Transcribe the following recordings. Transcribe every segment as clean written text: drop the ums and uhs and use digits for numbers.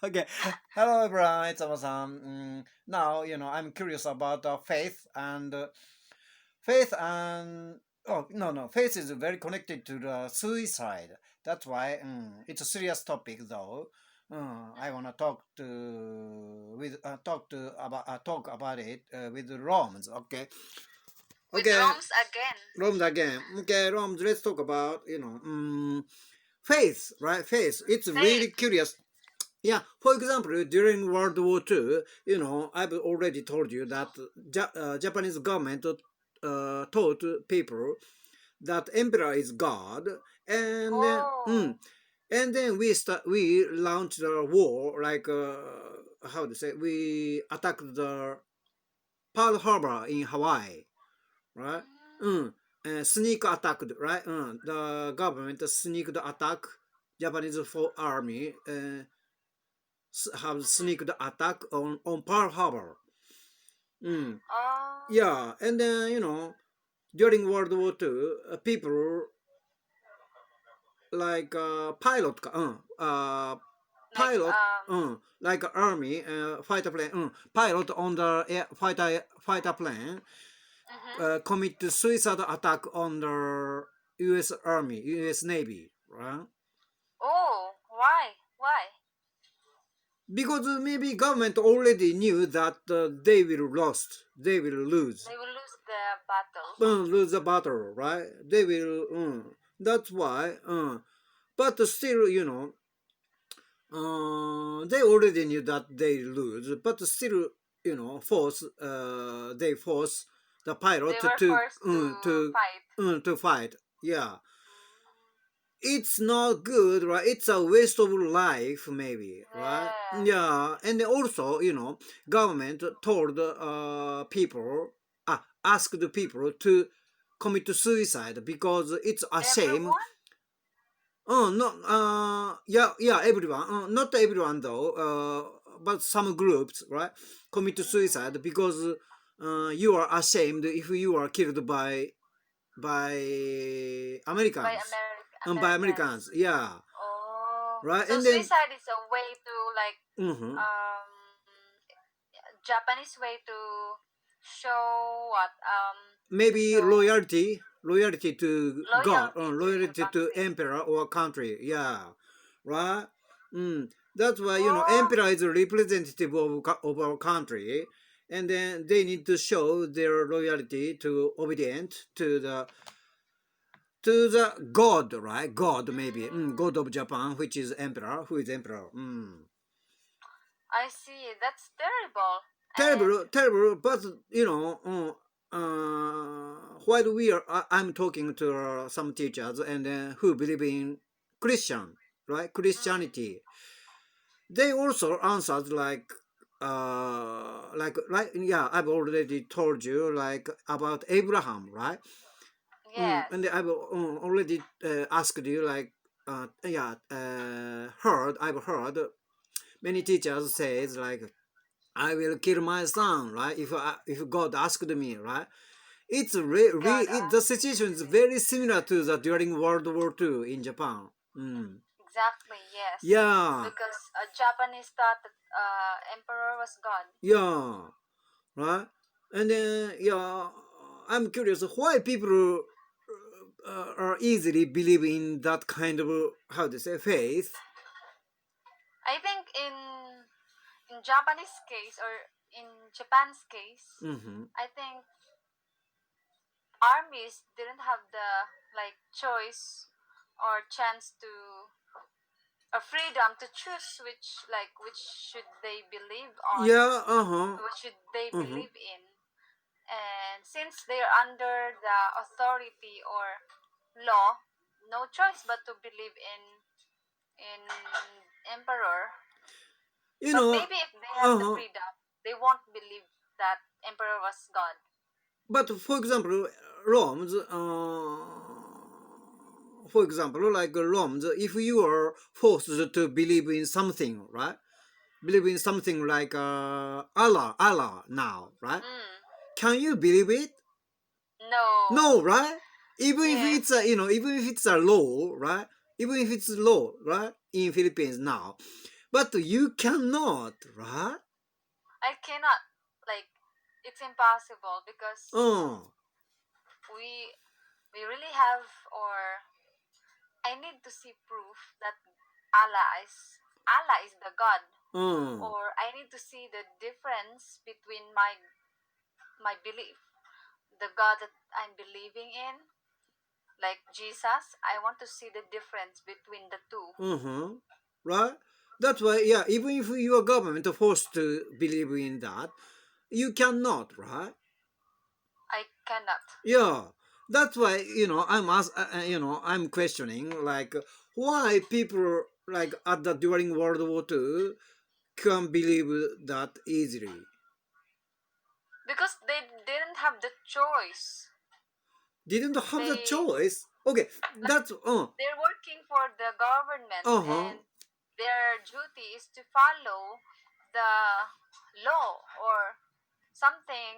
Okay. Hello, everyone. It's Ama-san. Now, I'm curious about faith and oh no, faith is very connected to the suicide. That's why it's a serious topic, though. I wanna talk about it with Roms. Okay. With Okay. Roms again. Roms again. Okay, Roms. Let's talk about faith, right? Faith. It's really Faith. curious. Yeah, for example, during World War II, I've already told you that Japanese government taught people that emperor is God, and Oh. and then we launched a war like how to say we attacked the Pearl Harbor in Hawaii, right? Mm. Sneak attacked, right? The government sneaked attack Japanese army. Have Mm-hmm. sneaked attack on Pearl Harbor. Mm. Oh. Yeah, and then during World War II, people like Like pilot like army fighter plane pilot on the fighter plane mm-hmm. commit suicide attack on the U.S. Army, U.S. Navy, right? Oh, why? Why? Because maybe government already knew that they will lose. They will lose the battle. Lose the battle, right? They will. That's why. But still, they already knew that they lose. But still, they force the pilot They were forced to fight. to fight. Yeah, Mm. it's not good, right? It's a waste of life, maybe, right? Yeah. Yeah, and also, government told people, asked the people to commit suicide because it's a shame. Everyone? Oh no, yeah, everyone, not everyone though, but some groups, right, commit suicide Mm. because you are ashamed if you are killed by By Americans, by Americans. Americans, yeah, Oh. right, So and then suicide is a way to like mhm, um Japanese way to show what to maybe show loyalty to God, loyalty to the loyalty to country. emperor or country, yeah, right. That's why Oh, emperor is a representative of our country, and then they need to show their loyalty to obedient to the god, right? God, maybe mm, god of Japan, which is emperor, who is emperor. I see. That's terrible. And Terrible, terrible. But while I'm talking to some teachers and who believe in Christian, right? mm, Christianity. They also answered yeah, I've already told you like about Abraham, right? And yes. I've already asked you like yeah, I've heard many teachers says like I will kill my son, right? If God asked me, right? It's God the asked situation is you. very similar to the during World War II in Japan. Exactly, yes. Yeah, Because Japanese thought that emperor was God. yeah, right. And then yeah, I'm curious why people are easily believe in that kind of how to say faith. I think in Japanese case or in Japan's case, Mm-hmm. I think armies didn't have the like choice or chance to a freedom to choose which should they believe on, Yeah, uh huh, what should they uh huh. believe in. And since they're under the authority or law, no choice but to believe in emperor. You But know, maybe if they have uh the huh. freedom, they won't believe that emperor was God. But for example, Roms, for example, like Roms, if you are forced to believe in something, right? Believe in something like Allah now, right? Mm. Can you believe it? No. No, right? Even if it's Yes. even if it's a law, right? Even if it's law, right? In Philippines now, But you cannot, right? I cannot, like, it's impossible because Oh. we we really have, or I need to see proof that Allah is the God, Oh. or I need to see the difference between my belief, the God that I'm believing in, like Jesus. I want to see the difference between the two. Uh-huh. Right? That's why, yeah, even if your government are forced to believe in that, you cannot, right? I cannot. Yeah. That's why, I'm questioning, like, why people, like, at the during World War II, can believe that easily. Because they didn't have the choice. Didn't have the They, choice. Okay, like, that's, they're working for the government, uh-huh. and their duty is to follow the law or something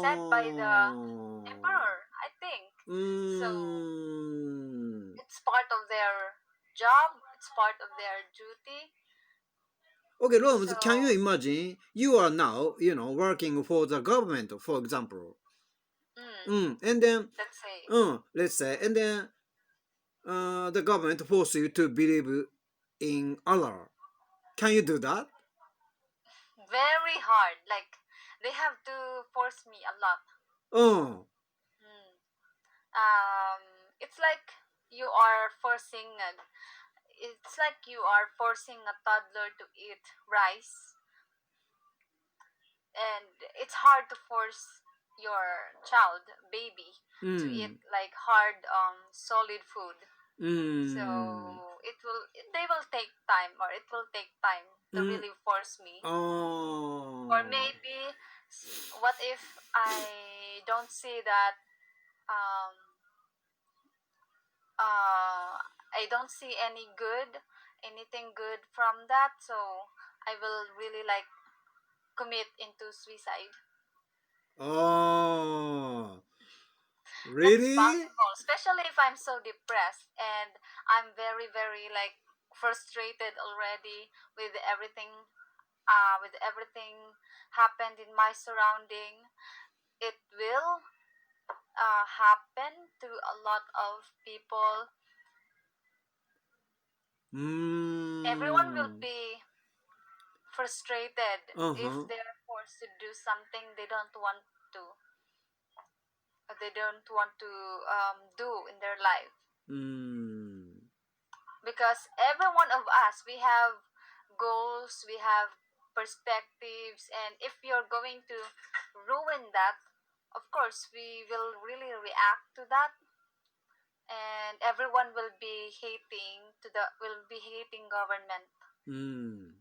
said by the Oh. emperor, I think. So Mm. it's part of their job, it's part of their duty. Okay, Roms, So, can you imagine you are now, working for the government, for example? And then, let's say, let's say, and then the government force you to believe in Allah. Can you do that? very hard. Like, they have to force me a lot. Oh. Mm. Um, it's like you are it's like you are forcing a toddler to eat rice, and it's hard to force your child, baby, to eat Mm. like hard, solid food. Mm. So they will take time, or it will take time to Mm. really force me. Or Oh. maybe, what if I don't see that, um I don't see anything good from that, so I will really like commit into suicide. Oh. That's Really? possible, especially if I'm so depressed and I'm very, very like frustrated already with everything happened in my surrounding. It will happen to a lot of people. Everyone will Mm. be frustrated if Uh-huh. they're forced to do something to they don't want to do in their life, Mm. because every one of us, we have goals, we have perspectives, and if you're going to ruin that, of course we will really react to that, and everyone will be hating government, Mm.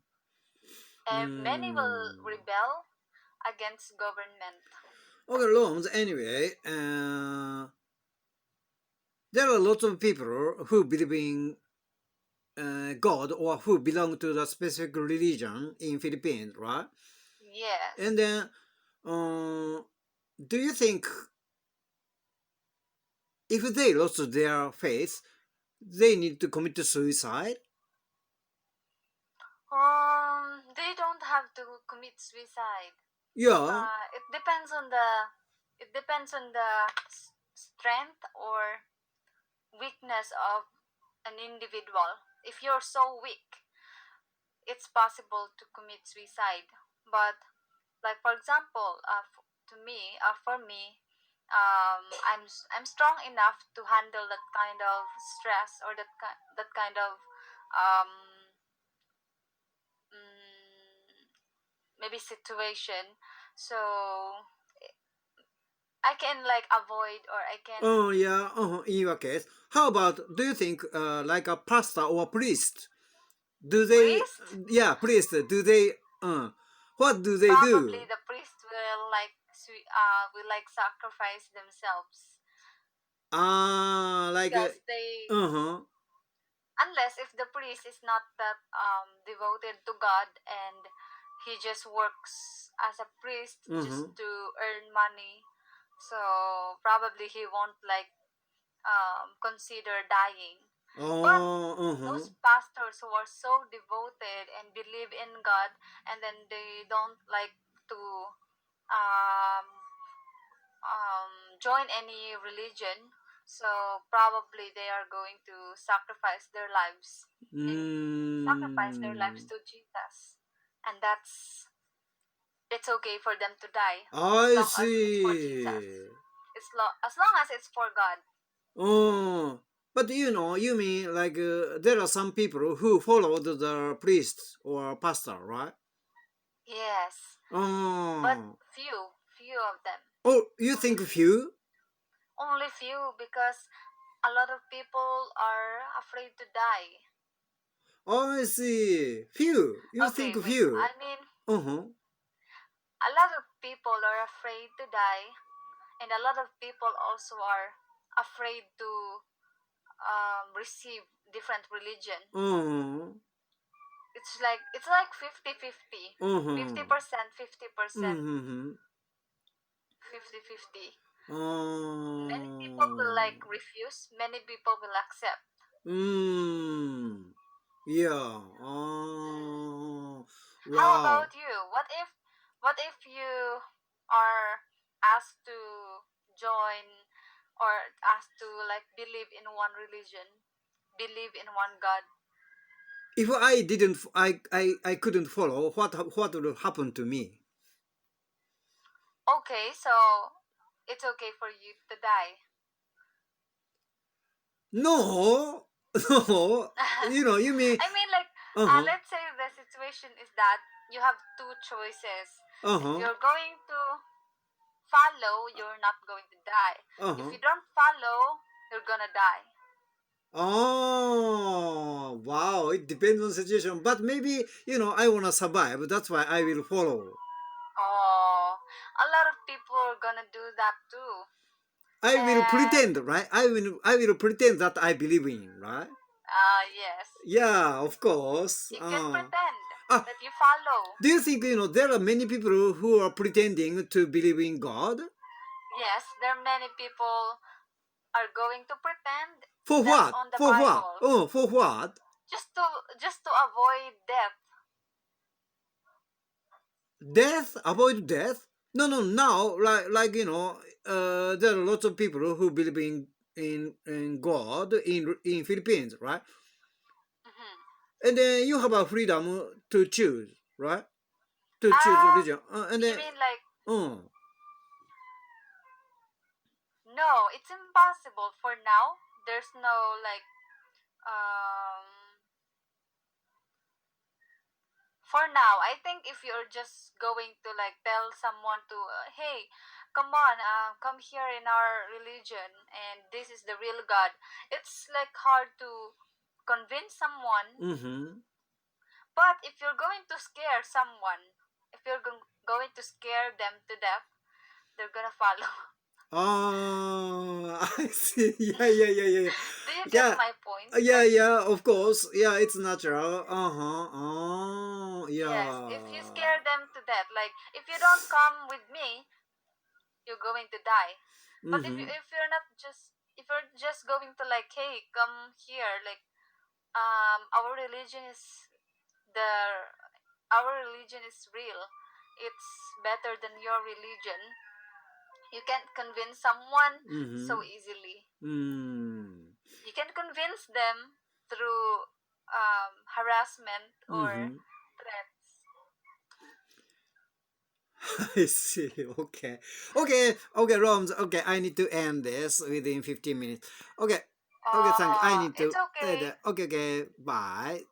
and many will Mm. rebel against government. Okay, Loans, anyway, there are lots of people who believe in God or who belong to the specific religion in Philippines, right? And Yes. then, uh, do you think if they lost their faith, they need to commit suicide? They don't have to commit suicide. Yeah. It depends on the strength or weakness of an individual. If you're so weak, it's possible to commit suicide. But, like, for example, for me, I'm strong enough to handle that kind of stress, or that kind of um, mm, maybe situation. So I can like avoid, or I can Oh, yeah. In your case, how about do you think like a pastor or priest? Do they? priest. Yeah, priest. Do they? What do they do? Probably the priest will like sacrifice themselves, Ah, like because they, uh huh. unless if the priest is not that devoted to God, and he just works as a priest just Uh-huh. to earn money, so probably he won't like consider dying. But Oh, uh-huh. those pastors who are so devoted and believe in God, and then they don't like to um, join any religion, so probably they are going to sacrifice their lives and sacrifice their lives Mm, to Jesus, and it's okay for them to die as I long as it's for Jesus. see. As long as it's for God. Oh, but you mean like there are some people who follow the priest or pastor, right? Yes, but Oh, few of them. oh, you Only think few? only few because a lot of people are afraid to die. Oh, I see. Few. You Okay, think wait. few? I mean, Uh-huh. a lot of people are afraid to die, and a lot of people also are afraid to receive different religion. Uh-huh. It's like 50-50. Uh-huh. 50%, 50%, Mm-hmm. 50-50. Many people will Oh. like refuse, many people will accept. Mm. Yeah. Mm. Oh. How Wow. about you? What if you are asked to join or asked to like believe in one religion, believe in one God? If I didn't, I couldn't follow. What would happen to me? Okay, so it's okay for you to die. No. No. You mean? I mean, like, Uh huh. let's say the situation is that you have two choices. Uh If huh. you're going to follow, you're not going to die. Uh If huh. you don't follow, you're gonna die. Oh, wow. It depends on the situation. But maybe, I want to survive. That's why I will follow. Oh, a lot of people are gonna do that too. I will And pretend, right? I will pretend that I believe in, right? yes, Yeah, of course. you can pretend Ah, that you follow. do you think, there are many people who are pretending to believe in God? Yes, there are many people are going to pretend For that's what? on the For what? Bible Oh, for what? just to avoid death. Death? Avoid death? No, no. Now, there are lots of people who believe in God in Philippines, right? Hmm. And then you have a freedom to choose, right? To choose Um, religion, and you then, mean like uh, no? It's impossible for now. There's no like um for now. I think if you're just going to like tell someone to hey, come on, come here in our religion, and this is the real God. It's like hard to convince someone. mm-hmm. But if you're going to scare someone, if you're going to scare them to death, they're gonna follow. I see. Yeah, yeah, yeah, yeah, Do you get yeah, my point? yeah, Like, yeah. Of course, yeah. It's natural. Uh huh. Oh, yes, if you yeah. scare them to death, like if you don't come with me, you're going to die. But Mm-hmm. if you're just going to like, hey, come here, like our religion is the our religion is real. It's better than your religion. You can't convince someone Mm-hmm. so easily. Mm. You can convince them through harassment or Mm-hmm. threats. I see. Okay. Okay. Okay, Roms. Okay, I need to end this within 15 minutes. Okay. Okay, thank you. I need It's to. okay. Okay, okay. Bye.